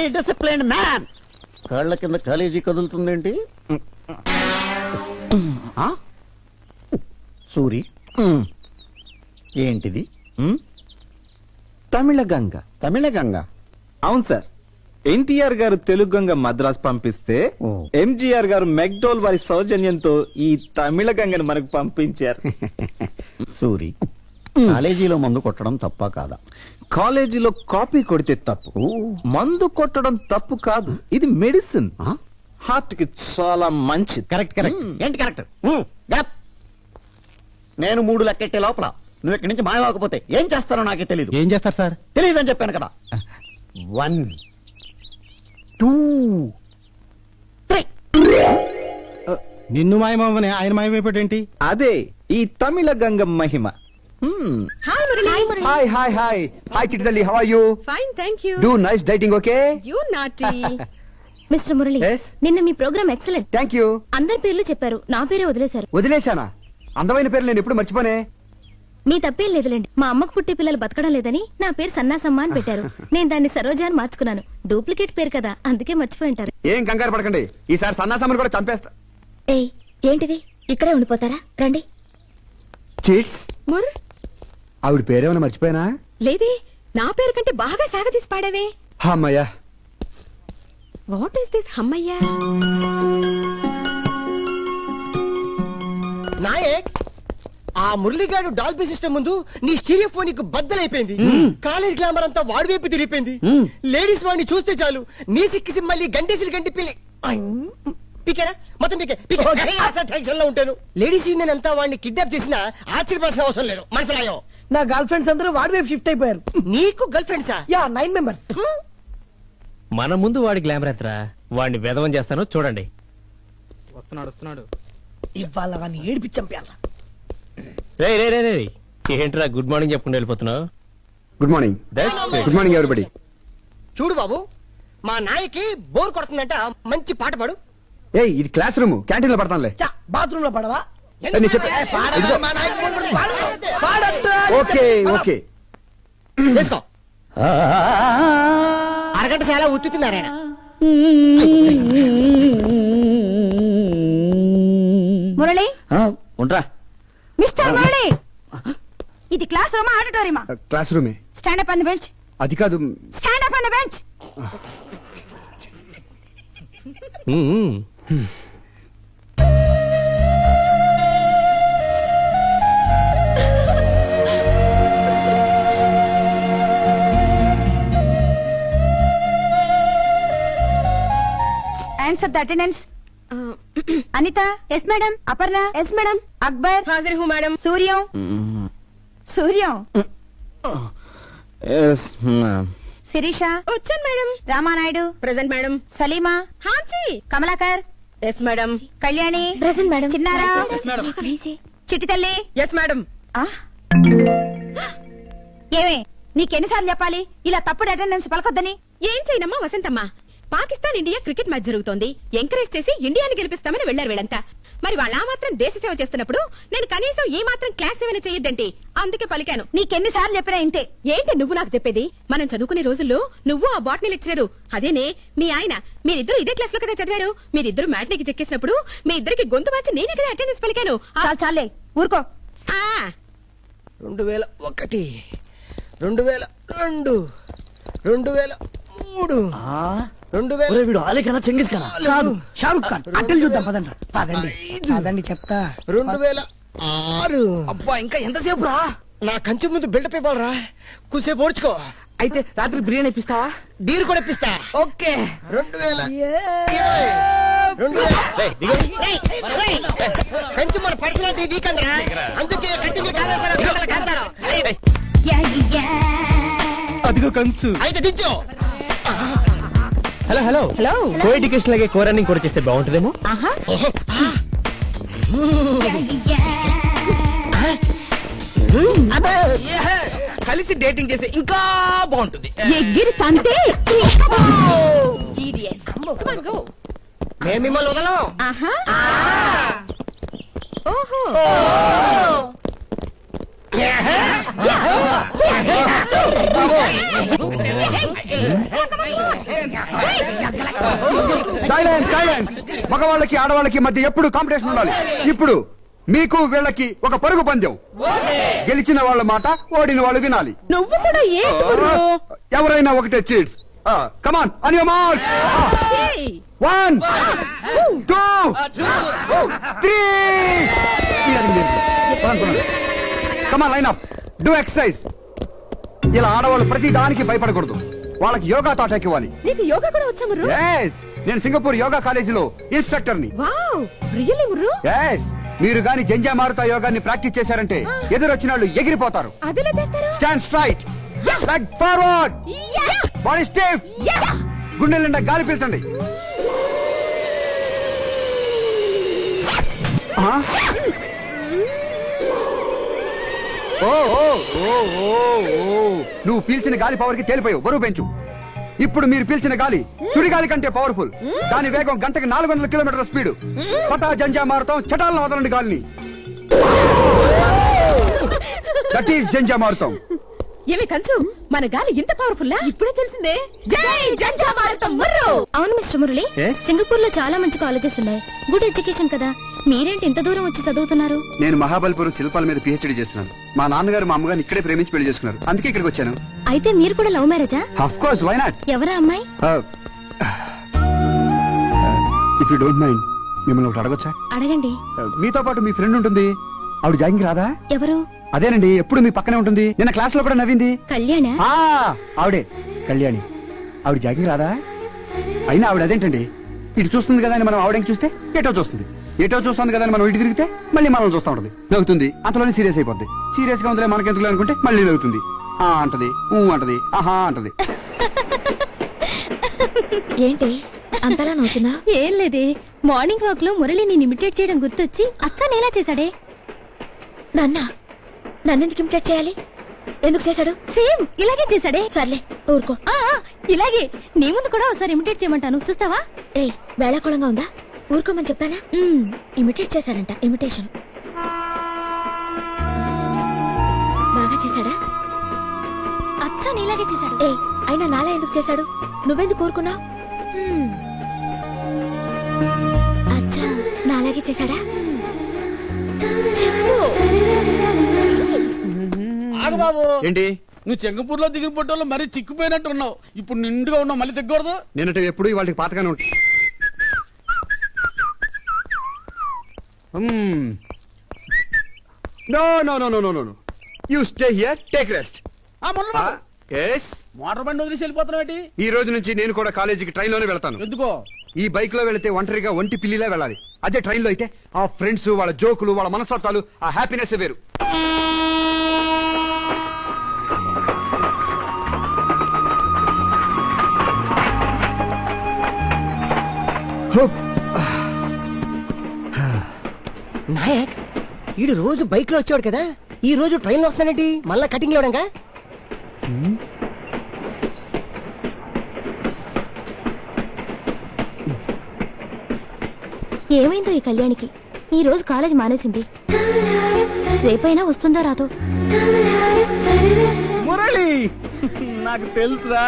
Very disciplined man. కాళ్ళ కింద college కదులుతుందేంటి? Suri, ఏంటిది? తమిళ గంగ. తమిళ గంగ? అవును సార్. ఎన్టీఆర్ గారు తెలుగు గంగ మద్రాస్ పంపిస్తే ఎంజీఆర్ గారు మెక్డోల్ వారి సౌజన్యంతో ఈ తమిళ గంగను మనకు పంపించారు. సూరి, కాలేజీలో మందు కొట్టడం తప్ప కాదా? కాలేజీలో కాపీ కొడితే తప్పు, మందు కొట్టడం తప్పు కాదు. ఇది మెడిసిన్, హార్ట్ కి చాలా మంచిది. Correct correct. ఏంటి కరెక్ట్? నేను 3 లెక్కెట్టే లోపల నువ్వు ఇక్కడి నుంచి మాయవాకపోతే ఏం చేస్తానో నాకే తెలీదు. ఏం చేస్తారు సార్? తెలియదని చెప్పాను కదా. 1 2 3. నిన్ను మాయమని ఆయన మాయమైపోయాడేంటి? అదే ఈ తమిళ గంగ మహిమ. Hi Murali. Hi hi hi hi చిట్టితల్లి, how are you? Fine thank you. Do nice dieting, okay? You naughty. Mister Murali, Yes? నిన్న మీ ప్రోగ్రామ్ ఎక్సలెంట్. Thank you. అందరి పేర్లు చెప్పారు, నా పేరే వదిలేశారు. వదిలేశానా? అందమైన పేరు నేను ఎప్పుడు మర్చిపోనే. మీ తప్పేం లేదులేండి. మా అమ్మకు పుట్టే పిల్లలు బతకడం లేదని నా పేరు సన్నాసమ్మ అని పెట్టారు. నేను దాన్ని సరోజ అని మార్చుకున్నాను. డూప్లికేట్ పేరు కదా, అందుకే మర్చిపోయి ఉంటారు. ఏం కంగారు పడకండి, ఈసారి సన్నాసమ్మని కూడా చంపేస్తా. ఏయ్, ఏంటిది? ఇక్కడే ఉండిపోతారా? రండి. చీట్స్, ముర్ ఆవిడ పేరేమైనా మర్చిపోయానా? లేదే, నా పేరు కంటే బాగా సాగదీసి పాడావే. అమ్మయ్యా. వాట్ ఇస్ దిస్ హమ్మయ్యా? నాయక్, ఆ మురళిగాడు డాల్బీ సిస్టమ్ ముందు నీ స్టీరియోఫోనిక్ బద్దలైపోయింది. కాలేజ్ గ్లామర్ అంతా వాడి వైపు తిరిగిపోయింది. లేడీస్ వాడిని చూస్తే చాలు నీ సిక్కిసి మళ్ళీ గంటేసి గంటి పిల్లి పికేరా మొత్తం టెన్షన్ లో ఉంటాను. లేడీస్ యూనియన్ అంతా వాడిని కిడ్నాప్ చేసినా ఆశ్చర్యపడాల్సిన అవసరం లేదు. మనసులాయో నా గర్ల్ ఫ్రెండ్స్ అందరూ వాడి వైపు షిఫ్ట్ అయిపోయారు. నీకు గర్ల్ ఫ్రెండ్సా? Yeah, 9 members. మన ముందు వాడి గ్లామర్ ఎత్తరా, వాడిని వెధవం చేస్తాను చూడండి. వస్తున్నాడు. ఇవాళ వాడిని ఏడిపించంపేయాలరా. రే ఏంట్రా గుడ్ మార్నింగ్ చెప్పుకుంటూ వెళ్ళిపోతున్నావు? Good morning. Good morning everybody. చూడు బాబు, మా నాయకి బోర్ కొడుతుందంట, మంచి పాట పాడు. ఏయ్, ఇది క్లాస్ రూమ్, క్యాంటీన్ లో పడతానులే. బాత్రూమ్ లో పడవా? నేను చెప్పే- ఇదిగో. Okay okay. వేసుకో. అరగంట చాలా ఉత్తుతున్నారాయన. మురళి, ఉంటా. మిస్టర్ మురళి, ఇది క్లాస్ రూమా ఆడిటోరియమా? క్లాస్ రూమే. Stand up on the bench. అది కాదు. Stand up on the bench. Answer the attendance. Anitha. Yes madam. Aparna. Yes madam. Akbar. హాజరు హూ మేడం. సూర్యం. శిరీష. వచ్చాను madam. Ramanaidu. Present madam. Salima. హాంచి. Kamalakar. Yes madam. Kalyani. Present madam. చిన్నారా. చిట్టి తల్లి. Yes madam. ఏమే, నీకెన్నిసార్లు చెప్పాలి ఇలా తప్పుడు అటెండెన్స్ పలకొద్దని? ఏం చేయనమ్మా Vasanthamma, Pakistan India cricket match జరుగుతోంది. ఎంకరేజ్ చేసి ఇండియాని గెలిపిస్తామని వెళ్లారు వీళ్ళంతా. మరి వాళ్ళ మాత్రం దేశ సేవ చేస్తున్నప్పుడు నేను కనీసం ఈ మాత్రం క్లాస్ సేవన చేయొద్దంటే అందుకే పలికాను. నీకెన్నిసార్లు చెప్పినా ఇంతే. ఏంటి నువ్వు నాకు చెప్పేది? మనం చదువుకునే రోజుల్లో నువ్వు ఆ బాటనీ లెక్చరరు, అదేనే మీ ఆయన, మీరిద్దరు ఇదే క్లాస్ లో కదా చదివారు. మీరిద్దరు మ్యాట్నీకి చెక్కేసినప్పుడు మీ ఇద్దరికి గొంతు మార్చి నేనే కదా అటెండెన్స్ పలికాను. చాలే ఊరుకో. 2001, 2002, 2003, 2000. వీడు ఆలే కదా, చెంగిస్ కదా కాదు, షారుఖ్ ఖాన్. అట్టలు చూద్దాం పదండి. పదండి చెప్తా. 2006. అబ్బా, ఇంకా ఎంతసేపు రా? నా కంచె ముందు బిల్డప్ ఇవ్వాలరా, కొంచెంసేపు ఓడ్చుకో. అయితే రాత్రి బిర్యానీ ఇప్పిస్తావా? బీర్ కూడా ఇప్పిస్తా. ఓకే. 2020. కంచె మన పర్సనాలిటీ వీక్ అందరా, అందుకే కంటిన్యూ కావేశారు. అదిగో కంచు. అయితే దించు. హలో కో ఎడ్యుకేషన్ లాగే కో రన్నింగ్ కూడా చేస్తే బాగుంటుందేమో. కలిసి డేటింగ్ చేస్తే ఇంకా బాగుంటుంది. ఎగిరి తంతే. మేము మిమ్మల్ని వదలం. ఓహో, సైలెన్స్ సైలెన్స్. మగవాళ్ళకి ఆడవాళ్ళకి మధ్య ఎప్పుడు కాంపిటీషన్ ఉండాలి. ఇప్పుడు మీకు వీళ్ళకి ఒక పరుగు పందెం. గెలిచిన వాళ్ళ మాట ఓడిన వాళ్ళు వినాలి. నువ్వు కూడా ఎవరైనా ఒకటే cheats. Come on on your mark. 1 2 3. Come on line up. Do exercise. ఇలా ఆడవాళ్ళు ప్రతి దానికి భయపడకూడదు. వాళ్ళకి యోగా తాటాకి ఇవ్వాలి. నీకు యోగా కూడా వచ్చా ముర్రు? yes నేను సింగపూర్ యోగా కాలేజీలో ఇన్స్ట్రక్టర్ ని. Wow really ముర్రు? yes మీరు గాని జంజా మారుతా యోగాన్ని ప్రాక్టీస్ చేశారంటే ఎదురొచ్చిన వాళ్ళు ఎగిరిపోతారు. అదెలా చేస్తారు? Stand straight, leg forward, body stiff, గుండెల నిండా గాలి పీల్చండి. నువ్వు పీల్చిన గాలి పవర్ కి తేలిపోయావు. బరువు పెంచు. ఇప్పుడు మీరు పీల్చిన గాలి సుడిగాలి కంటే పవర్ఫుల్. దాని వేగం గంటకి 400 కిలోమీటర్ల స్పీడ్. పటా జంజా మారుతాం, చటాలను వదలండి గాలిని. దట్ ఈస్ జంజా మారుతాం. ఏమి కంచు, మన గాలి ఇంత పవర్ఫుల్ ఇప్పుడే తెలిసిందే. జై జంజా మారుతాం ముర్రు. అవును మిస్టర్ మురళి, సింగపూర్ లో చాలా మంచి కాలేజెస్ ఉన్నాయి. గుడ్ ఎడ్యుకేషన్ కదా. మీరేంటి ఇంత దూరం వచ్చి చదువుతున్నారు? నేను మహాబలిపురం శిల్పాల మీద పిహెచ్డీ చేస్తున్నాను. మా నాన్నగారు మా అమ్మగారిని ఇక్కడే ప్రేమించి పెళ్లి చేసుకున్నారు. అందుకే ఇక్కడికి వచ్చాను. అయితే మీరు కూడా లవ్ మ్యారేజా? Of course, why not? ఎవరా అమ్మాయి? ఇఫ్ యూ డోంట్ మైండ్ మిమ్మల్ని ఒకటి అడగొచ్చా? అడగండి. మీతో పాటు మీ ఫ్రెండ్ ఉంటుంది, ఆవిడ జాగింగ్ రాదా? ఎవరు? అదేనండి, ఎప్పుడు మీ పక్కనే ఉంటుంది. నిన్న క్లాస్ లో కూడా నవ్వింది. కళ్యాణ? ఆవిడే కళ్యాణి. ఆవిడ జాగింగ్ రాదా? అయినా ఆవిడ అదేంటండి, ఇటు చూస్తుంది కదా అని మనం ఆవిడకి చూస్తే ఎటో చూస్తుంది, ఎటో చూస్తుంది కదా అని మనం ఇటు తిరిగితే మళ్ళీ మనం చూస్తూ ఉంటుంది. నవ్వుతుంది, అంతలోనే సీరియస్ అయిపోద్ది. సీరియస్ గా ఉందిలే మనకెందుకు అనుకుంటే మళ్ళీ నవ్వుతుంది. అంటది, అంటది, ఆహా అంటది. ఏంటి అంతలా నవ్వుతున్నా? ఏం లేదే, మార్నింగ్ వాక్ లో మురళి నేను ఇమిటేట్ చేయడం గుర్తొచ్చి అచ్చని ఎలా చేశాడే. నన్నెందుకు ఇమిటేట్ చేయాలి? ఎందుకు చేశాడు? సేమ్ ఇలాగే చేశాడే. సర్లే ఊరుకో. ఇలాగే నీ ముందు కూడా ఒకసారి ఇమిటేట్ చేయమంటాను, చూస్తావా? ఏ వేళాకుళంగా ఉందా? ఊరుకోమని చెప్పానా? ఇమిటేట్ చేశాడంట. ఇమిటేషన్ బాగా చేశాడా? అచ్చా నీలాగే చేశాడు. ఏ అయినా నాలా ఎందుకు చేశాడు? నువ్వెందుకు ఊరుకున్నావు? అచ్చా నాలాగే చేశాడా? బాబు ఏంటి నువ్వు సింగపూర్ లో దిగిన పొట్టలో మరీ చిక్కుపోయినట్టు ఉన్నావు. ఇప్పుడు నిండుగా ఉన్నావు, మళ్ళీ దిగకూడదు. నేనంటే ఎప్పుడు వాళ్ళకి పాతగానే ఉంటాయి. No no no no no no you stay here, take rest. Motor బండి వదిలేసి వెళ్ళిపోతున్నావు. ఈ రోజు నుంచి నేను కూడా కాలేజీకి ట్రైన్ లోనే వెళ్తాను. ఎందుకో? ఈ బైక్ లో వెళితే ఒంటరిగా ఒంటి పిల్లిలా వెళ్ళాలి. అదే ట్రైన్ లో అయితే ఆ ఫ్రెండ్స్, వాళ్ళ జోకులు, వాళ్ళ మనస్తత్వాలు, ఆ హ్యాపీనెస్ వేరు. నాయక్ ఈడు రోజు బైక్ లో వచ్చాడు కదా, ఈ రోజు ట్రైన్ లో వస్తానండి. మళ్ళా కటింగ్ ఇవ్వడంగా. ఏమైందో ఈ కళ్యాణికి? ఈ రోజు కాలేజ్ మానేసింది. రేపైనా వస్తుందా రాదో? మురళి, నాకు తెలుసురా,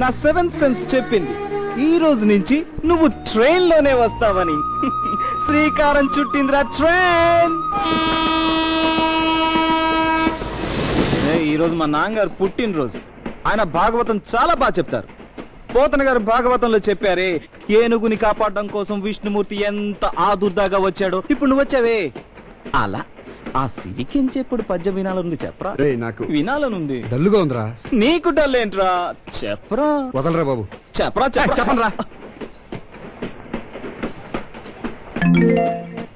నా 7th సెన్స్ చెప్పింది ఈ రోజు నుంచి నువ్వు ట్రైన్ లోనే వస్తావని. శ్రీకారం చుట్టిందిరా ట్రైన్. ఈ రోజు మా నాన్నగారు పుట్టినరోజు. ఆయన భాగవతం చాలా బాగా చెప్తారు. పోతన గారు భాగవతంలో చెప్పారే, ఏనుగుని కాపాడడం కోసం విష్ణుమూర్తి ఎంత ఆదుర్దాగా వచ్చాడో. ఇప్పుడు నువ్వు వచ్చావే అలా. ఆ సిరికించేప్పుడు పద్యం వినాలనుంది, చెప్పరా? నాకు వినాలనుంది. డల్లుగా ఉందిరా. నీకు డల్ ఏంట్రా? చెప్పరా. వదలరా బాబు. చెప్పరా చెప్పనరా.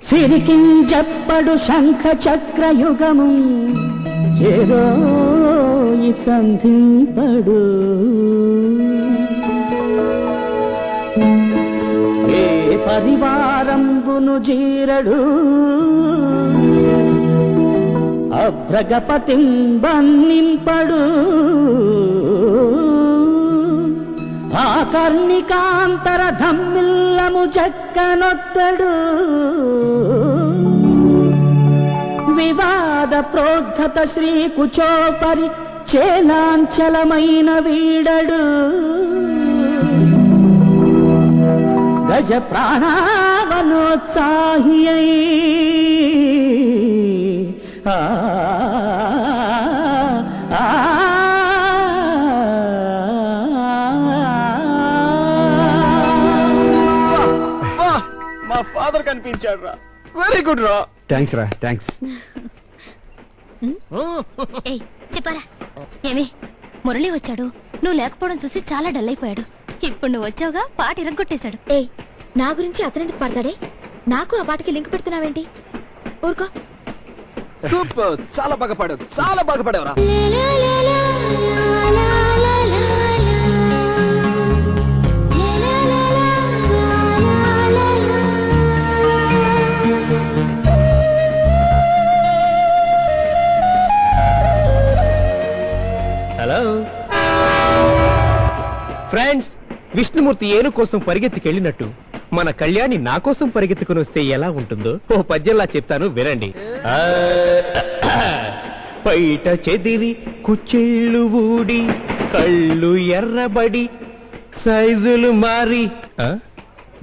సిరికించెప్పడు శంఖ చక్రయుగము చేదో సంధింపడు. ఏ పరివారంబును జీరడు అభ్రగపతిం బంధింపడు. ఆకర్ణికాంతర ధమ్మిల్లము జక్కనొత్తడు. వివాద ప్రోద్ధత శ్రీ కుచోపరి చేలాంచలమైన వీడడు. భజ ప్రాణావనోత్సాహియై ఆ ఆ మా ఫాదర్ కనిపించాడు రా. వెరీ గుడ్ రా. థ్యాంక్స్ రా, థ్యాంక్స్. ఏయ్ చెప్పారా ఏమి మురళి వచ్చాడు, నువ్వు లేకపోవడం చూసి చాలా డల్ అయిపోయాడు. ఇప్పుడు నువ్వు వచ్చావుగా పాట ఇరగొట్టేశాడు. ఏయ్ నా గురించి అతనెందుకు పాడతాడే? నాకు ఆ పాటకి లింక్ పెడుతున్నావేంటి? ఊరుకో. సూపర్, చాలా బాగా పాడావు, చాలా బాగా పాడావురా. హలో ఫ్రెండ్స్, విష్ణుమూర్తి ఏను కోసం పరిగెత్తికెళ్ళినట్టు మన కళ్యాణి నా కోసం పరిగెత్తుకుని వస్తే ఎలా ఉంటుందో ఓ పద్యంలా చెప్తాను వినండి. బయట చెదిరి కుచ్చెళ్ళు ఊడి కళ్ళు ఎర్రబడి సైజులు మారి.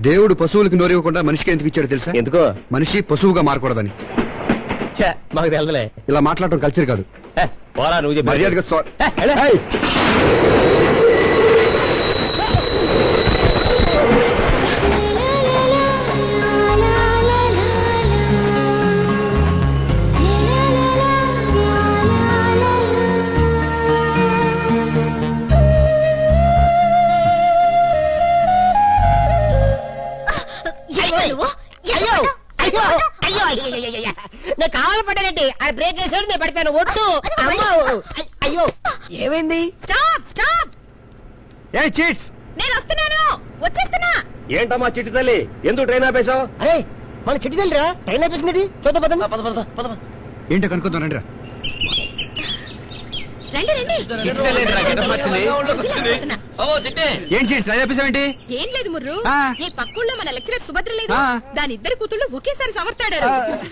దేవుడు పశువులకు నోరివ్వకుండా మనిషికి ఎందుకు ఇచ్చాడు తెలుసా? ఎందుకో? మనిషి పశువుగా మారకూడదని. మాకు తెలదలే, ఇలా మాట్లాడటం కల్చర్ కాదు. పోరా నువ్వు చెప్పు. మర్యాదగా నేను కావాలి పడ్డానంటే ఆడ బ్రేక్ వేసాడు, నేను పడిపోయాను. ఒట్టు అయ్యో ఏమైంది? స్టాప్ స్టాప్, ఏ చీట్స్, నేను వస్తున్నాను, వచ్చేస్తున్నా. ఏంటమ్మా చిట్టి తల్లి, ఎందుకు ట్రైన్ ఆపేశావు? అరే మన చెట్టు వెళ్ళరా, ట్రైన్ అయిపోయింది. చూద్దాం పద. ఏంటో కనుక్కుందాం రండి రా. రండి రండి. ఏం చీట్స్ రాజేపేశావేంటి? ఏం లేదు ముర్రు, ఆ. ఈ పక్కూళ్ళో మన లెక్చరర్ సుభద్ర లేదు, ఆ. దాని ఇద్దరు కూతుళ్ళు ఒకేసారి సమర్తాడారు.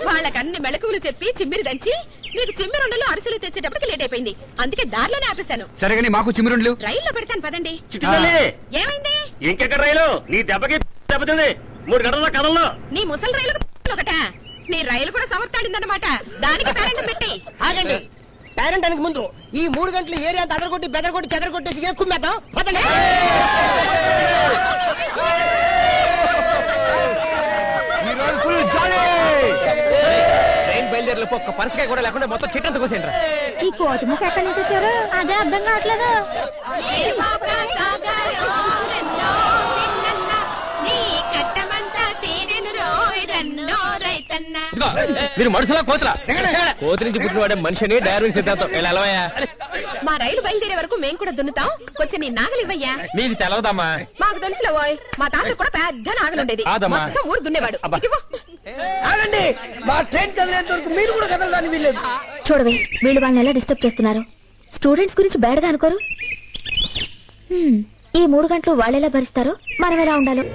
వాళ్ళకన్ని మెళకువలు చెప్పి చిమ్మిరి దంచి మీకు చిమ్మిరుండలు అరిసెలు తెచ్చేటప్పటికి లేట్ అయిపోయింది. అందుకే దారిలోనే ఆపేశాను. సరే కానీ మాకు చిమ్మిరుండ్లు రైల్లో పెడతాను పదండి. ఏమైంది? ఇంకెక్కడ రైలు? నీ దెబ్బకి దెబ్బతింది. 3 గంటల కథల్లో నీ ముసలి రైలు ఒకట, నీ రైలు కూడా సమర్తాడిందన్నమాట. దానికి పేరెంట్ పెట్టి ఆగండి. పేరెంటానికి ముందు ఈ 3 గంటలు ఏరియా అంతా అదరగొట్టి బెదరగొట్టి చెదరగొట్టేసి కుమ్మేద్దాం. పదండి. ట్రైన్ బయలుదేరలేపు ఒక్క పరిస్థితి కూడా లేకుండా మొత్తం చిట్టంత కోసేంట్రా. ఈ కోతి ముఖ ఎక్కడి నుంచి వచ్చారు? అదే అర్థం కావట్లేదు. మీరు మనుషులా కోతులా? కోతి నుంచి పుట్టినవాడే మనిషిని డార్విన్ సిద్ధాంతం. ఇలా ఎలవయ్యా. మా రైలు బయలుదేరే వరకు మేము కూడా దున్నుతాం. కొంచెం నీ నాగలి ఇవ్వయ్యా. నీకు తెలవదమ్మా. మాకు తెలుసులే ఓయ్, మా తాత కూడా పెద్ద నాగలుండేది, మొత్తం ఊరు దున్నేవాడు. ఆగండి, మా ట్రైన్ కదిలేంత వరకు మీరు కూడా కదలడానికి వీల్లేదు. చూడవే, వీళ్ళు వాళ్ళని ఎలా డిస్టర్బ్ చేస్తున్నారు. స్టూడెంట్స్ గురించి బ్యాడ్గా అనుకోరు. ఈ 3 గంటలు వాళ్ళెలా భరిస్తారో మనం ఎలా ఉండాలో.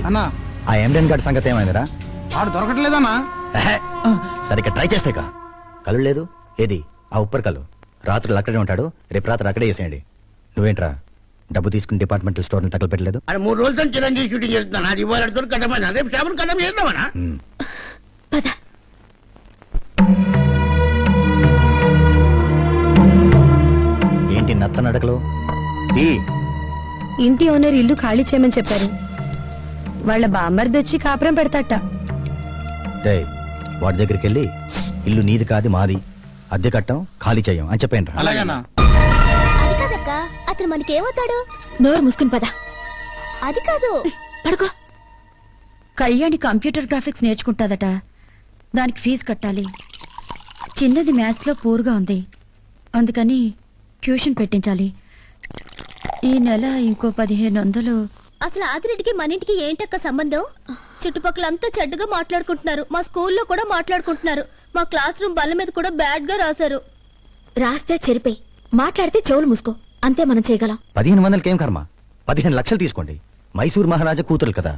అన్నా ఆ ఎండెన్ గార్డ్ సంగతి ఏమైందిరా? ఆడు దొరకట్లేదన్నా. సరిగ్గా ట్రై చేస్తేగా. కళ్ళు లేదు ఏది ఆ ఉప్పర్ కళ్ళు. రాత్రులు అక్కడే ఉంటాడు, రేపు రాత్రి అక్కడే వేసేయండి. నువ్వేంట్రా డబ్బు తీసుకుని డిపార్ట్మెంటల్ స్టోర్ తగలు పెట్టలేదు? అది 3 రోజులతో చిరంజీవి షూటింగ్ చేస్తున్నా. అది ఇవాళ కట్టమన్నా, రేపు షాపులు కట్టం చేద్దామన్నా. ఏంటి నత్త నడకలు? ఇంటి ఓనర్ ఇల్లు ఖాళీ చేయమని చెప్పారు. వాళ్ళ బామ్మర్ది వచ్చి కాపురం పెడతాట. వాడి దగ్గరికి వెళ్ళి ఇల్లు నీది కాదు మాది, అద్దె కట్టం ఖాళీ చెయ్యం అని చెప్పండి. అలాగేనా? అది కాదక్క, అతను మనకేమవుతాడు? నోరు మూసుకుని పద. అది కాదు, పడుకో. కళ్యాణి కంప్యూటర్ గ్రాఫిక్స్ నేర్చుకుంటాదట, దానికి ఫీజు కట్టాలి. చిన్నది మ్యాథ్స్ లో పూర్గా ఉంది, అందుకని ట్యూషన్ పెట్టించాలి. ఈ నెల ఇంకో 1500. అసలు ఆదిరెడ్డికి మన ఇంటికి ఏంటక్క సంబంధం? చుట్టుపక్కలంతా చెడ్డగా మాట్లాడుకుంటున్నారు. మా స్కూల్లో కూడా మాట్లాడుకుంటున్నారు. మా క్లాస్ రూమ్ బల్ల మీద కూడా బ్యాడ్ గా రాశారు. రాస్తే చెరిపోయి మాట్లాడితే చెవులు మూసుకో అంతే మనం చేయగలం. 1500 ఏం కర్మ, 15 లక్షలు తీసుకోండి. మైసూర్ మహారాజా కూతురు కదా,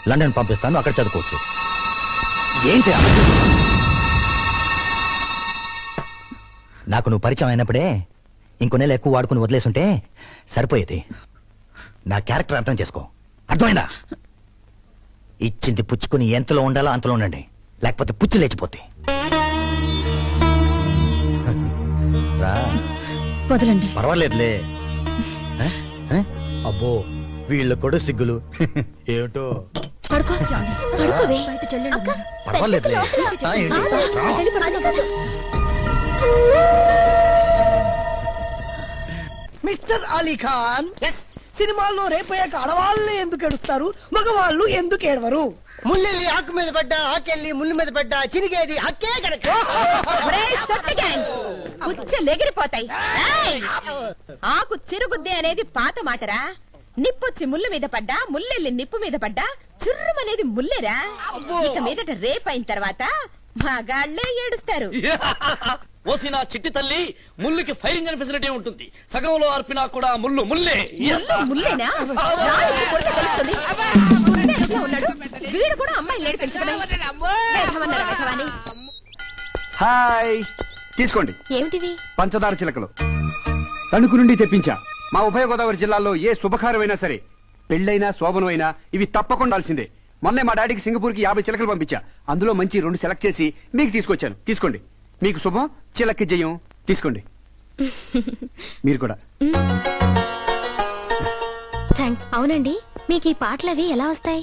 లండన్ పంపిస్తాను, అక్కడ చదువుకోవచ్చు. ఏంటి నాకు నువ్వు పరిచయం అయినప్పుడే ఇంకో నెల ఎక్కువ వాడుకుని వదిలేసుంటే సరిపోయేది. నా క్యారెక్టర్ అర్థం చేసుకో, అర్థమైందా? ఇచ్చింది పుచ్చుకుని ఎంతలో ఉండాలో అంతలో ఉండండి, లేకపోతే పుచ్చు లేచిపోతే. రా. వదలండి. పర్వాలేదులే. అబ్బో వీళ్ళ కూడా సిగ్గులు ఏమిటో. పడుకోవే. పర్వాలేదులే. మిస్టర్ అలీ ఖాన్, సినిమాల్లో రేపయ్యాక ఆడవాళ్ళే ఎందుకు ఏడుస్తారు, మగవాళ్ళు ఎందుకు ఏడవరు? ముల్లెల్లి ఆకు మీద పడ్డా, ఆకెళ్ళి ముళ్ళు మీద పడ్డా, చినిగేది హక్కే కనుక. ఎగిరిపోతాయి. ఆకు చిరుగుద్ది అనేది పాత మాటరా. నిప్పొచ్చి ముళ్ళు మీద పడ్డా, ముల్లెల్లి నిప్పు మీద పడ్డా చుర్రుమనేది ముల్లేరా. ఇక మీదట రేపైన తర్వాత మగాళ్లే ఏడుస్తారు. ఓసిన చిట్టి తల్లి, ముళ్ళుకి ఫైర్ ఇంజన్ ఫెసిలిటీ ఉంటుంది. సగంలో అర్పినా కూడా ముళ్ళు ముల్లే. ముల్లేనా? ఉన్నాడు వీడు కూడా అమ్మాయి నేర్పించడం. హాయ్, తీసుకోండి. ఏమిటివి? పంచదార చిలకలు తణుకు నుండి తెప్పించా. మా ఉభయ గోదావరి జిల్లాల్లో ఏ శుభకారమైనా సరే, పెళ్ళైనా శోభనమైనా ఇవి తప్పకుండా ఉండాల్సిందే. మొన్నే మా డాడీకి సింగపూర్ కి 50 చిలకలు పంపించా. అందులో మంచి 2 సెలెక్ట్ చేసి మీకు తీసుకొచ్చాను. తీసుకోండి. మీకు శుభం, చిలక్కి జయం. తీసుకోండి. మీరు కూడా. థ్యాంక్స్. అవునండి, మీకు ఈ పాటలు అవి ఎలా వస్తాయి?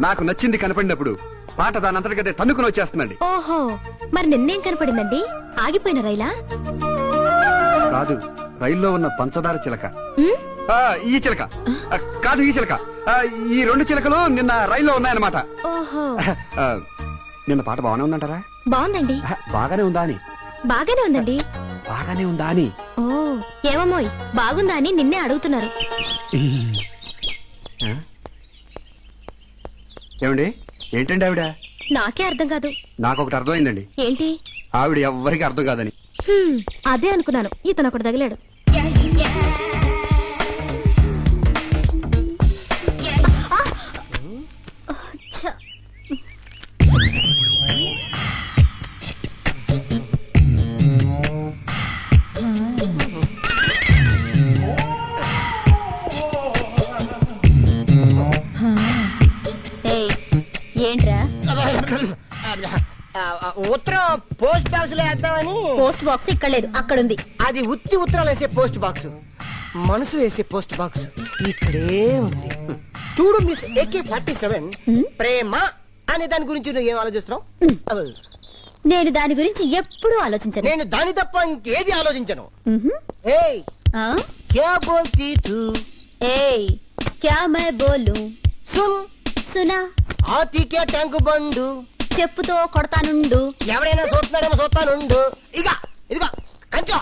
నాకు నచ్చింది కనపడినప్పుడు పాట దానంతటికదే తన్నుకుని వచ్చేస్తుందండి. ఓహో, మరి నిన్నేం కనపడిందండి? ఆగిపోయిన రైలా? కాదు, రైల్లో ఉన్న పంచదార చిలక. ఈ చిలక కాదు, ఈ చిలక. ఈ 2 చిలకలు నిన్న రైల్లో ఉన్నాయన్నమాట. ఓహో. నిన్న పాట బాగానే ఉందంటారా? బాగుందండి. బాగానే ఉందా అని? బాగానే ఉందండి. బాగానే ఉందా అని? ఓ, ఏమమ్మోయ్, బాగుందా అని నిన్నే అడుగుతున్నారు. ఏమండి, ఏంటండి ఆవిడ? నాకే అర్థం కాదు. నాకొకటి అర్థమైందండి. ఏంటి? ఆవిడ ఎవ్వరికి అర్థం కాదని. అదే అనుకున్నాను. ఇతను ఒకటి తగిలాడు. ఏంట్రా? ఉత్తరం పోస్ట్ బాక్స్ లో వేద్దామని. పోస్ట్ బాక్స్ ఇక్కడ లేదు, అక్కడ ఉంది. అది ఉత్తి ఉత్తరాలు వేసే పోస్ట్ బాక్స్, మనసు వేసే పోస్ట్ బాక్స్ ఇక్కడే ఉంది. చూడు మిస్ AK-47, ప్రేమ అనే దాని గురించి నువ్వు ఏం ఆలోచిస్తున్నావు? నేను దాని గురించి ఎప్పుడూ ఆలోచించను. నేను దాని తప్ప ఇంకేది ఆలోచించను. ఏయ్, క్యా బోల్తీ తూ? ఏయ్, క్యా మై బోలు? సున్. సునా? ఆతి క్యా ట్యాంకు బండు? చెప్పుతో కొడతానుండు. ఎవడైనా చూస్తున్నాడేమో చూస్తానుండు. ఇదిగో కంచో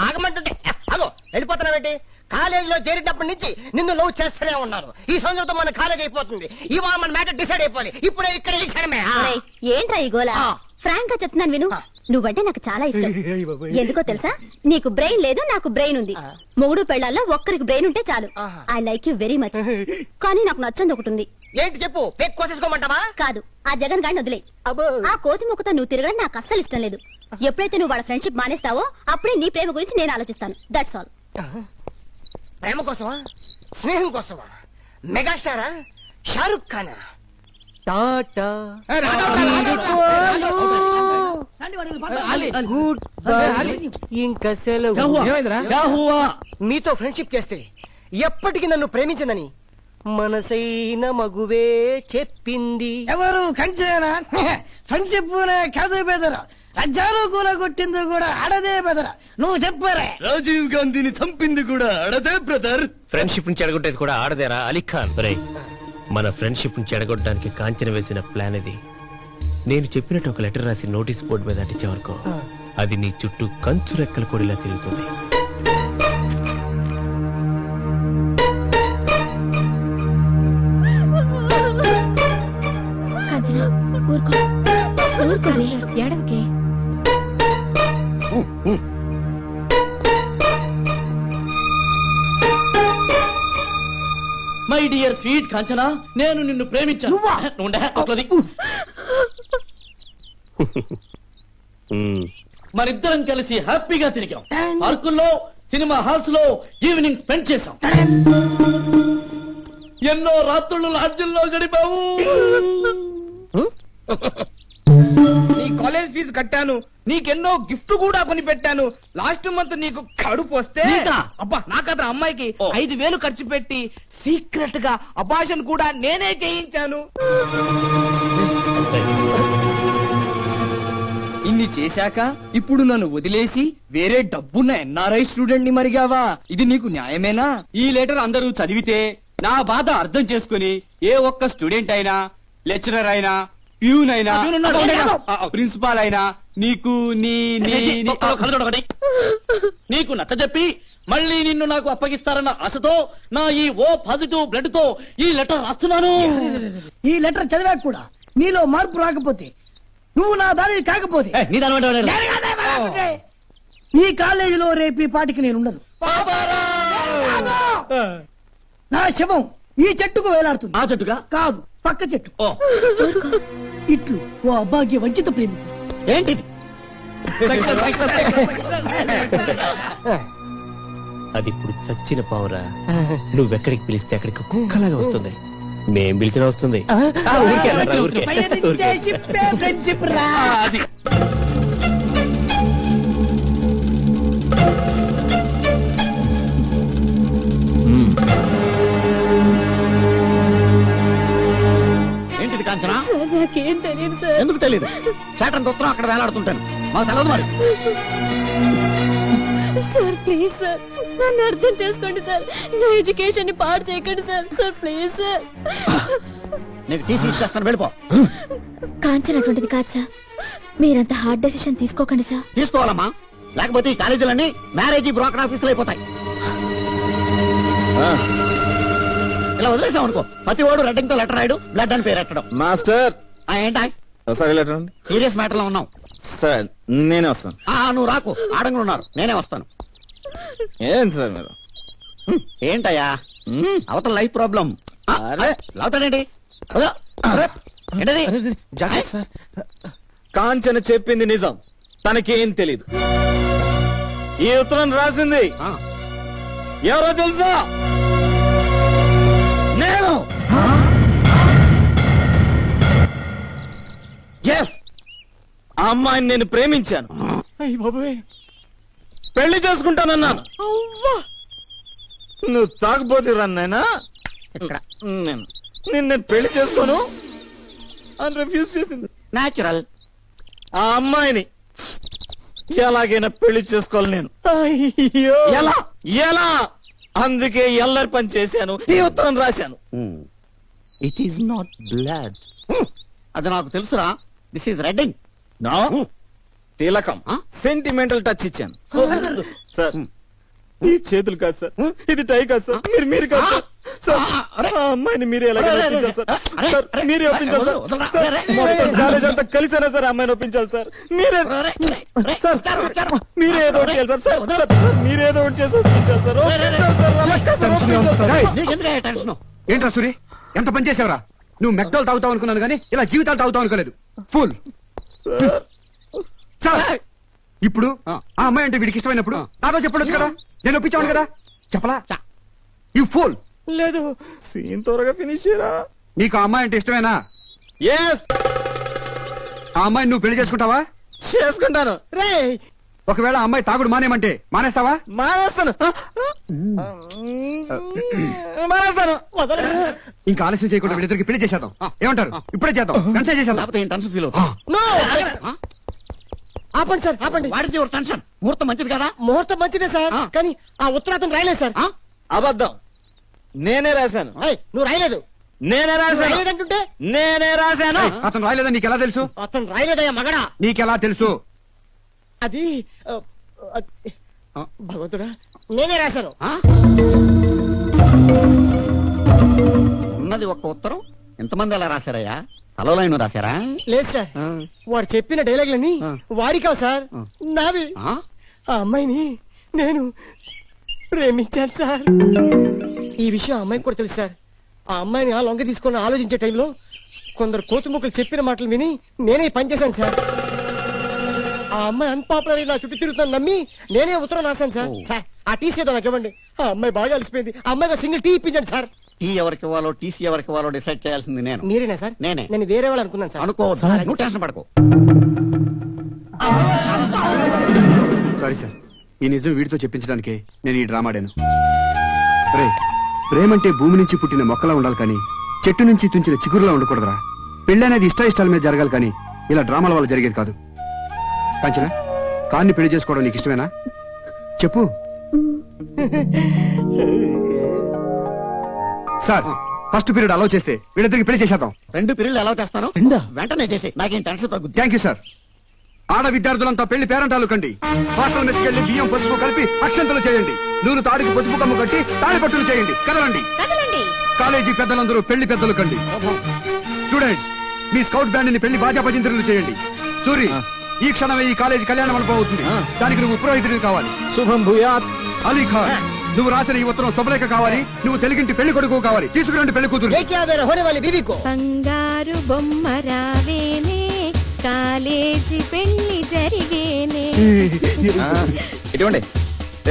ఆగమంటుంటే అగో వెళ్ళిపోతున్నావేంటి? కాలేజీలో చేరేటప్పటి నుంచి నిన్ను లవ్ చేస్తూనే ఉన్నాను. ఈ సంవత్సరంతో మన కాలేజ్ అయిపోతుంది. ఇవాళ మన మ్యాటర్ డిసైడ్ అయిపోయి ఇప్పుడే ఇక్కడ ఇచ్చాడమే. ఏంట్రా ఈ గోలా? ఫ్రాంక్ గా చెప్తున్నాను విను. నువ్వంటే నాకు చాలా ఇష్టం. ఎందుకో తెలుసా? నీకు బ్రెయిన్ లేదు, నాకు బ్రెయిన్ ఉంది. మొగుడు పెళ్ళాల్లో ఒక్కరికి బ్రెయిన్ ఉంటే చాలు. I like you very much. కానీ నాకు నచ్చంది ఒకటి ఉంది. ఏంటి చెప్పు? పేక్ కోసేసుకోమంటావా? కాదు, ఆ జగన్ గాడిని వదిలే. ఆ కోతి ముక్కతో నువ్వు తిరగడం నాకు అస్సలు ఇష్టం లేదు. ఎప్పుడైతే నువ్వు వాళ్ళ ఫ్రెండ్షిప్ మానేస్తావో అప్పుడే నీ ప్రేమ గురించి నేను ఆలోచిస్తాను. That's all. ప్రేమ కోసమా? స్నేహం కోసమా? మెగాస్టారా? షారుఖ్ ఖానా? టాటా గుడ్ బై, ఇంకా సెలవు. మీతో ఫ్రెండ్షిప్ చేస్తే ఎప్పటికీ నన్ను ప్రేమించనని మనసైన మగువే చెప్పింది. ఎవరు? కంచేనా? ఫ్రెండ్షిప్ కాదు బెదర, రాజ్యాలు కూలగొట్టింది కూడా ఆడదే బెదర. నువ్వు చెప్పారే. రాజీవ్ గాంధీని చంపింది కూడా ఆడదే బ్రదర్. ఫ్రెండ్షిప్ ని చెడగొట్టేది కూడా ఆడదేరా అలీ ఖాన్. మన ఫ్రెండ్షిప్ ని చెడగొట్టడానికి కాంచన వేసిన ప్లాన్ ఇది. నేను చెప్పినట్టు ఒక లెటర్ రాసి నోటీస్ బోర్డు మీద అంటించేవరకు అది నీ చుట్టూ కంచు రెక్కల కొడిలా తిరుగుతుంది. మై డియర్ స్వీట్ కాంచనా, నేను నిన్ను ప్రేమించాను. ఉండే, ఒక్కది. మనిద్దరం కలిసి హ్యాపీగా తిరిగాం. పార్కుల్లో, సినిమా హాల్స్ లో ఈవినింగ్ స్పెండ్ చేశాం. ఎన్నో రాత్రులు లాడ్జిల్లో గడిపావు. నీ కాలేజ్ ఫీజు కట్టాను, నీకెన్నో గిఫ్ట్ కూడా కొని పెట్టాను. లాస్ట్ మంత్ నీకు కడుపు వస్తే అబ్బా నాకత్ర అమ్మాయికి 5,000 ఖర్చు పెట్టి సీక్రెట్ గా అబార్షన్ కూడా నేనే చేయించాను. ఇన్ని చేశాక ఇప్పుడు నన్ను వదిలేసి వేరే డబ్బున్న ఎన్ఆర్ఐ స్టూడెంట్ ని మరిగావా? ఇది నీకు న్యాయమేనా? ఈ లెటర్ అందరూ చదివితే నా బాధ అర్థం చేసుకుని ఏ ఒక్క స్టూడెంట్ అయినా, లెక్చరర్ అయినా, ప్యూన్ అయినా, ప్రిన్సిపాల్ అయినా నీకు నీకు నచ్చజెప్పి మళ్ళీ నిన్ను నాకు అప్పగిస్తారన్న ఆశతో నా ఈ ఓ పాజిటివ్ బ్లడ్ తో ఈ లెటర్ రాస్తున్నాను. ఈ లెటర్ చదివాక కూడా నీలో మార్పు రాకపోతే, నువ్వు నా దానిని కాకపోతే, ఈ కాలేజీలో రేపు ఈ పాటికి నేను ఉండను. నా శవం ఈ చెట్టుకు వేలాడుతుంది. ఆ చెట్టుగా కాదు, పక్క చెట్టు. ఇట్లు ఓ అభాగ్య వంచిత ప్రేమి. ఏంటిది? అది ఇప్పుడు చచ్చిన పావురా. నువ్వెక్కడికి పిలిస్తే అక్కడికి కుక్కలాగా వస్తుంది. మేం పిలిచిన వస్తుంది. ఫ్రెండ్షిప్ రా. అది ఏంటిది కాంచనా? నాకేం తెలియదు సార్. ఎందుకు తెలియదు? చాటంత ఉత్తరం అక్కడ వేలాడుతుంటాను, మాకు తెలియదు మరి. సార్ ప్లీజ్ సార్, నన్ను అర్థం చేసుకోండి సార్. నా ఎడ్యుకేషన్ ని పాడు చేయకండి సార్. Sir please sir. నీకు టీసీ ఇచ్చేస్తాను, వెళ్ళిపో. కాంచన అటువంటిది కాదు సార్. మీరంత హార్డ్ డెసిషన్ తీసుకోకండి సార్. తీసుకోవాలమ్మా, లేకపోతే ఈ కాలేజీలన్నీ మ్యారేజ్ బ్రోకర్ ఆఫీసులు అయిపోతాయి. ఇలా వదిలేసాం అనుకో, ప్రతి వాడు రెడ్డింగ్ తో లెటర్ రాయడు, బ్లడ్ అని పేరు ఎట్టడం. మాస్టర్ ఏంటా ఒకసారి లెటర్ అండి. సీరియస్ మ్యాటర్ లో ఉన్నాం. సార్ నేనే వస్తాను. నువ్వు రాకు, ఆడంగా ఉన్నారు, నేనే వస్తాను. ఏంటి సార్ మీరు? ఏంటయ్యా అవతల లైఫ్ ప్రాబ్లం. లావుతాడేంటి? ఏంటది? జాగ్రత్త సార్. కాంచన చెప్పింది నిజం, తనకేం తెలీదు. ఈ ఉత్తరం రాసింది ఎవరో తెలుసా? నేను. ఆ అమ్మాయిని నేను ప్రేమించాను, పెళ్లి చేసుకుంటానన్నాను. నువ్వు తాగబోతు రన్నైనా నేను పెళ్లి చేసుకోను అని రిఫ్యూజ్ చేసింది. న్యాచురల్. ఆ అమ్మాయిని ఎలాగైనా పెళ్లి చేసుకోవాలి నేను. ఎలా ఎలా? అందుకే ఎల్లరి పని చేశాను, ఈ ఉత్తరం రాశాను. It is not blood. అది నాకు తెలుసురా. This is రెడ్డింగ్. నా తిలకం, సెంటిమెంటల్ టచ్ ఇచ్చాను. సార్ ఈ చేతులు కాదు సార్, ఇది టై కాదు సార్, మీరు కాదు సార్. సార్ ఆ అమ్మాయిని మీరే ఎలాగైనా ఒప్పించాలి సార్. సార్ మీరే ఒప్పించాలి సార్. సార్ మొత్తం కాలేజ్ అంతా కలిసేనా సార్ అమ్మాయిని ఒప్పించాలి సార్. మీరే సార్, మీరే ఏదో ఒకటి చేయాలి సార్. సార్ మీరే ఏదో ఒకటి చేసి ఒప్పించాలి సార్. ఒప్పించాలి సార్, అలా కాదు సార్, ఒప్పించాలి సార్. ఏంట్రా సూరి, ఎంత పని చేసావురా? నువ్వు మెక్డోల్ తాగుతావు అనుకున్నాను కానీ ఇలా జీవితాలు తాగుతావు అనుకోలేదు. ఫుల్. ఇప్పుడు ఆ అమ్మాయి అంటే వీడికి ఇష్టమైనప్పుడు నాతో చెప్పడొచ్చు కదా, నేను ఒప్పించాను కదా. చెప్పలా? You full. లేదు, సీన్ త్వరగా ఫినిష్ చేయరా. నీకు ఆ అమ్మాయి అంటే ఇష్టమేనా? ఎస్. ఆ అమ్మాయిని నువ్వు పెళ్లి చేసుకుంటావా? చేసుకుంటాను. రే ఒకవేళ ఆ అమ్మాయి తాగుడు మానేమంటే మానేస్తావా? మానేస్తాను. మానేస్తాను. ఇంకా ఆలస్యం చేయకుండా వీళ్ళిద్దరికి పెళ్లి చేసేద్దాం. ఏమంటారు? ఇప్పుడే చేద్దాం, వెంటనే చేసేద్దాం. లేకపోతే టెన్షన్ ఫీల్ అవుతా. ఆపండి సార్, ఆపండి. వాడితే యువర్ టెన్షన్. ముహూర్తం మంచిది కదా? ముహూర్తం మంచిదే సార్, కానీ ఆ ఉత్తరాతం రాయలేదు సార్. అబద్ధం, నేనే రాశాను. నువ్వు రాయలేదు. నేనే రాశాను. రాయలేదంటుంటే నేనే రాశాను. అతను రాయలేదని నీకెలా తెలుసు? అతను రాయలేదయ్యా మగడా. నీకెలా తెలుసు? అది భగవంతుడా, నేనే రాశాను. ఉన్నది ఒక్క ఉత్తరం, ఎంతమంది అలా రాశారయ్యా? హలో లైన్ రాశారా? లేదు సార్, వాడు చెప్పిన డైలాగులన్నీ వాడి కావు సార్, నావి. ఆ అమ్మాయిని నేను ప్రేమించాను సార్. ఈ విషయం అమ్మాయికి కూడా తెలుసు సార్. ఆ అమ్మాయిని ఆ లొంగ తీసుకొని ఆలోచించే టైంలో కొందరు కోతుముక్కలు చెప్పిన మాటలు విని నేనే పనిచేశాను సార్. ఆ అమ్మాయి అన్పాపులర్ నా చుట్టూ తిరుగుతాను నమ్మి నేనే ఉత్తరం రాశాను సార్. సార్ ఆ టీసీ ఏదో నాకు ఇవ్వండి. ఆ అమ్మాయి బాగా అలసిపోయింది. ఆ అమ్మాయిగా సింగిల్ టీ ఇప్పించండి సార్. టీ ఎవరికి ఇవ్వాలో టీసీ ఎవరికి ఇవ్వాలో డిసైడ్ చేయాల్సింది నేను. మీరేనా సార్? నేనే. నేను వేరే వాళ్ళు అనుకున్నాను సార్. అనుకోవద్దు, నువ్వు టెన్షన్ పడకు. సారీ సార్, ఈ నిజం వీడితో చెప్పించడానికి నేను ఈ డ్రామా ఆడాను. రే, ప్రేమంటే భూమి నుంచి పుట్టిన మొక్కలా ఉండాలి కానీ చెట్టు నుంచి తుంచిన చిగురులా ఉండకూడదురా. పెళ్లి అనేది ఇష్టాయిష్టాల మీద జరగాలి కానీ ఇలా డ్రామాల వల్ల జరిగేది కాదు. కాంచనా, కాన్ని పెళ్లి చేసుకోవడం నీకు ఇష్టమేనా? చెప్పు. సార్, ఫస్ట్ పీరియడ్ అలౌ చేస్తే వీళ్ళిద్దరికి పెళ్లి చేసేద్దాం. 2 పీరియడ్లు ఎలా చేస్తాను వెంటనే చేసి నాకేం టెన్షన్ తగ్గుద్ది. Thank you sir. ఆడ విద్యార్థులంతా పెళ్లి పేరంటాలు కండి. హాస్టల్ మెస్కి వెళ్ళి బియ్యం పసుపు కలిపి అక్షంతలు చేయండి. నూనె తాడికి పసుపు కమ్ము కట్టి తాడి పట్టులు చేయండి. కదలండి. కాలేజీ పెద్దలందరూ పెళ్లి పెద్దలు కండి. స్టూడెంట్స్, మీ స్కౌట్ బ్యాండ్ ని పెళ్లి బాజా భజంత్రులు చేయండి. సూరి, ఈ క్షణమే ఈ కాలేజీ కళ్యాణ మండపం అవుతుంది. దానికి నువ్వు పురోహితుడివి కావాలి. శుభం భూయాత్. అలీ ఖాన్, నువ్వు రాసిన ఈ ఉత్తరం శుభలేఖ కావాలి. నువ్వు తెలుగింటి పెళ్లి కొడుకు కావాలి. తీసుకురండి పెళ్లి కూతురు. బంగారు బొమ్మ రావేనే, కాలేజీ పెళ్లి జరిగేనే. ఇటువంటి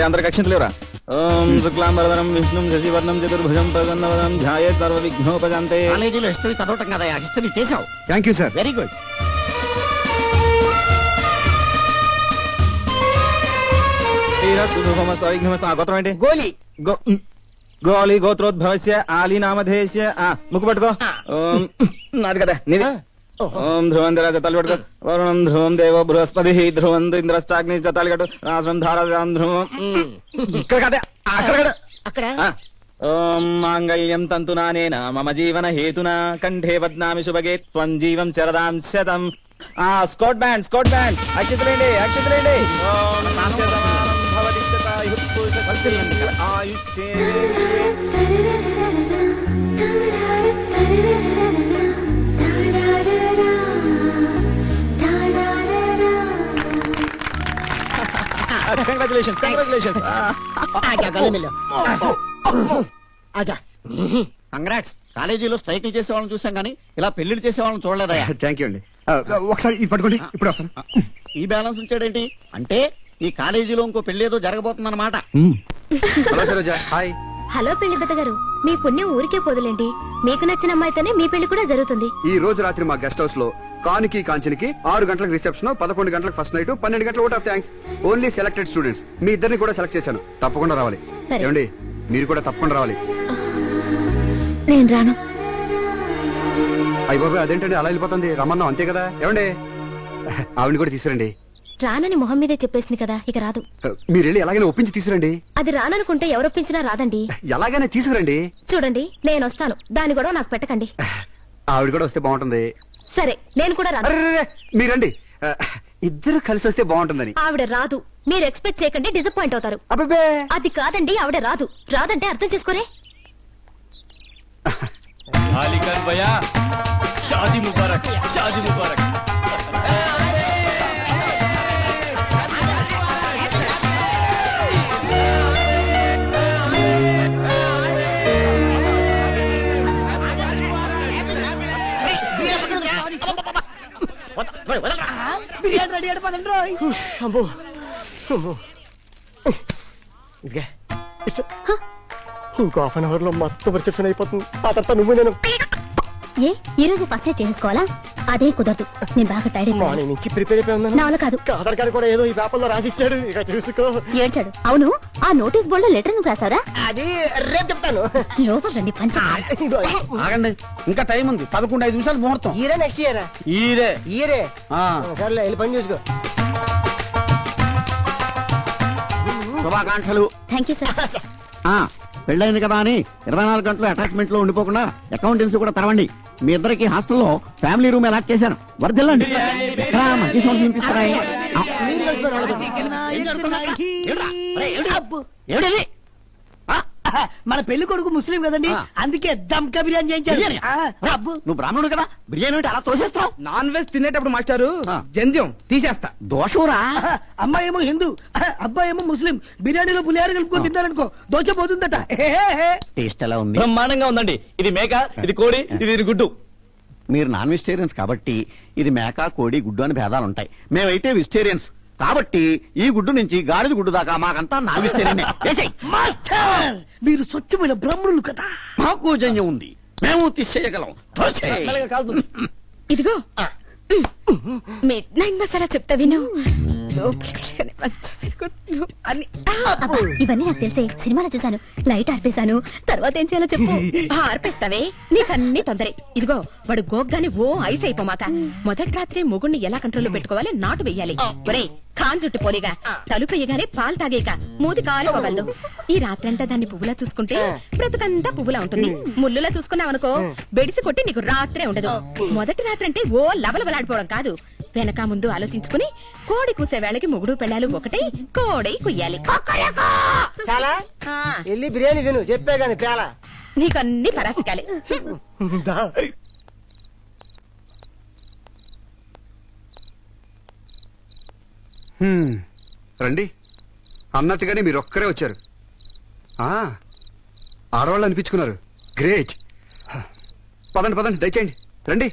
అందరికి అక్షంతలు లేవరా? ఓం శుక్లాంబరధరం విష్ణుం శశివర్ణం చతుర్భుజం ప్రసన్నవదనం ధ్యాయేత్ సర్వ విఘ్నోపశాంతే. కాలేజీలో హిస్టరీ చదవటం కదా, హిస్టరీ చేసావు. Thank you sir. Very good. గోత్రం ఏంటి? గోలి. గోళి గోత్రోద్భవస్య ఆలి నామధేయస్య. ముక్కు పట్టుకో. నాది కదా నీది. ఓం ధ్రువం ధర జతాలు పట్టుకో. వరుణం ధ్రువం దేవో బృహస్పతి ధ్రువం ఇంద్రష్టాగ్ని జతాలు కట్టు. రాష్ట్రం ధారాం ధ్రువం. ఇక్కడ కదే అక్కడ అక్కడ. ఓం మాంగళ్యం తంతునానేన మమ జీవన హేతునా కంఠే బధ్నామి శుభగే త్వం జీవం శరదాం శతం. స్కౌట్ బ్యాండ్ అక్షితులేండి. ఓం శతమానం భవతి శతాయుః పురుష ఆయుష్యే. కంగ్రాచులేషన్స్. కంగ్రాట్స్. కాలేజీలో స్ట్రైకులు చేసే వాళ్ళని చూసాం కానీ ఇలా పెళ్లిళ్ళు చేసే వాళ్ళని చూడలేదా? థ్యాంక్ యూ అండి. ఒకసారి ఇది పట్టుకోండి, ఇప్పుడు వస్తాను. ఈ బ్యాలెన్స్ ఉంచాడేంటి అంటే ఈ కాలేజీలో ఇంకో పెళ్లి ఏదో జరగబోతుందన్నమాట. హలో సరోజా. హాయ్. హలో పెళ్లి పెద్ద గారు, మీ పుణ్యం ఊరికే పోదులేండి. మీకు నచ్చిన అమ్మాయితోనే మీ పెళ్లి కూడా జరుగుతుంది. ఈ రోజు రాత్రి మా గెస్ట్ హౌస్ లో కానికి కాంచనికి 6 గంటలకు రిసెప్షన్, 11 గంటలకు ఫస్ట్ నైట్, 12 గంటలకు vote of thanks. Only selected students. మీ ఇద్దరిని కూడా సెలెక్ట్ చేశాను. తప్పకుండా రావాలి. సరే. ఏమండి, మీరు కూడా తప్పకుండా రావాలి. నేను రాను. అయ్య బాబాయ్, అదేంటండి అలా వెళ్ళిపోతుంది? రమ్మన్నాం అంతే కదా. ఏమండి, ఆవిడ కూడా తీసుకురండి. రానని మొహం మీదే చెప్పేసింది కదా, ఇక రాదు. మీరు వెళ్ళి ఎలాగైనా ఒప్పించి తీసుకురండి. అది రాననుకుంటే ఎవరొప్పించినా రాదండి. ఎలాగైనా తీసుకురండి. చూడండి, నేను వస్తాను. దాని కూడా నాకు పెట్టకండి. ఆవిడ కూడా వస్తే బాగుంటుంది. సరే, నేను కూడా రాను. అరెరెరె, మీరండి. ఇద్దరు కలిసి వస్తే బాగుంటుందని. ఆవిడ రాదు. మీరు ఎక్స్పెక్ట్ చేయకండి, డిసప్పాయింట్ అవుతారు. అబ్బే, అది కాదండి, ఆవిడ రాదు. రాదంటే అర్థం చేసుకోరే. అలీఖాన్ భయ్యా, షాదీ ముబారక్, షాదీ ముబారక్. రెడీ అయిపోతుండ్రో. అమ్మో అమ్మో. ఇదిగే. ఇంకో హాఫ్ అన్ అవర్ లో మొత్తం రిసెప్షన్ అయిపోతుంది. ఆ తర్వాత నువ్వు నేను ఏ ఈ రోజు ఫస్ట్ ఎయిడ్ చేసుకోవాలా? అదే కుదరదు, నేను బాగా టైర్డ్ అయిపోయాను. మార్నింగ్ నుంచి ప్రిపేర్ అయిపోయి ఉన్నాను. నా వల్ల కాదు. ఆధార్ కార్డు కూడా ఏదో ఈ పేపర్ లో రాసిచ్చాడు, ఇక చూసుకో. ఏడ్చాడు. అవును, ఆ నోటీస్ బోర్డు లో లెటర్ నువ్వు రాసావరా? అది రేపు చెప్తాను. లోపల రండి, పంచ. ఆగండి, ఇంకా టైం ఉంది. 11-5 నిమిషాలు ముహూర్తం. ఈరే నెక్స్ట్ ఇయర్. ఈరే సర్లే, వెళ్ళి పని చూసుకో. శుభాకాంక్షలు. Thank you sir. పెళ్ళైంది కదా అని 24 గంటలు అటాచ్మెంట్ లో ఉండిపోకుండా అకౌంటెన్సీ కూడా తెరవండి. మీ ఇద్దరికి హాస్టల్లో ఫ్యామిలీ రూమ్ అలాట్ చేశాను. వర్దిల్లండి. మంచి సౌండ్స్ వినిపిస్తున్నాయి. మన పెళ్లి కొడుకు ముస్లిం కదండి, అందుకే దమ్కా బిర్యానీ చేయించారు. బిర్యానీ? అబ్బో. నువ్వు బ్రాహ్మణుడు కదా, బిర్యానీ అంటే అలా తోసేస్తావు. నాన్ వెజ్ తినేటప్పుడు మాస్టారు జంధ్యం తీసేస్తా. దోషంరా. అమ్మాయి ఏమో హిందూ, అబ్బాయి ఏమో ముస్లిం. బిర్యానీలో పులిహార కలుపుకొని తిన్నారనుకో దోచపోతుందట. టేస్ట్ ఎలా ఉంది? బ్రహ్మాండంగా ఉందండి. ఇది మేక, ఇది కోడి, ఇది గుడ్డు. మీరు నాన్ వెజిటేరియన్స్ కాబట్టి ఇది మేక, కోడి, గుడ్డు అని భేదాలు ఉంటాయి. మేమైతే వెజిటేరియన్స్ కాబట్టి ఈ గుడ్డు నుంచి గాడిద గుడ్డు దాకా మాకంతా నాన్ వెజిటేరియన్. మాస్టర్, మీరు స్వచ్ఛమైన బ్రాహ్మణులు కదా. మాకు జన్యం ఉంది, మేము తీసేయగలం. ఇదిగో మిడ్ నైట్ మసాలా చెప్తా విను. లోపలికి వెళ్ళగానే మంచం మీద కూర్చో అని. అబ్బా, ఇవన్నీ నాకు తెలిసే, సినిమాలో చూసాను. లైట్ ఆర్పేశాను, తర్వాత ఏం చేయాలో చెప్పు. ఆర్పేస్తావే, నీకన్నీ తొందరే. ఇదిగో వాడు గోగ్గాని ఓ ఐస్ అయిపోమాక మొదటి రాత్రి మొగుణ్ణి ఎలా కంట్రోల్లో పెట్టుకోవాలి నాటు వెయ్యాలి. ఒరే ఖాన్ జుట్టు పోలిగా తలుపెయ్యగానే పాలు తాగేక మూతి కాలిపోగలదు. ఈ రాత్రంతా దాన్ని పువ్వులా చూసుకుంటే బ్రతుకంతా పువ్వులా ఉంటుంది. ముల్లులా చూసుకున్నావనుకో బెడిసి కొట్టి నీకు రాత్రే ఉండదు. మొదటి రాత్రి అంటే ఓ లవలవలాడిపోవడం కాదు, వెనక ముందు ఆలోచించుకుని కోడి కూసే వేళకి మొగుడు పెళ్ళాలు ఒకటే కోడై కుయ్యాలి. చాలా వెళ్ళి బిర్యానీ తిను, చెప్పే గాని పేలా. నీకన్నీ పరాసికాలే. రండి, అన్నట్టుగానే మీరు ఒక్కరే వచ్చారు. ఆడవాళ్ళు అనిపించుకున్నారు. గ్రేట్. పదండి పదండి, దయచేయండి, రండి.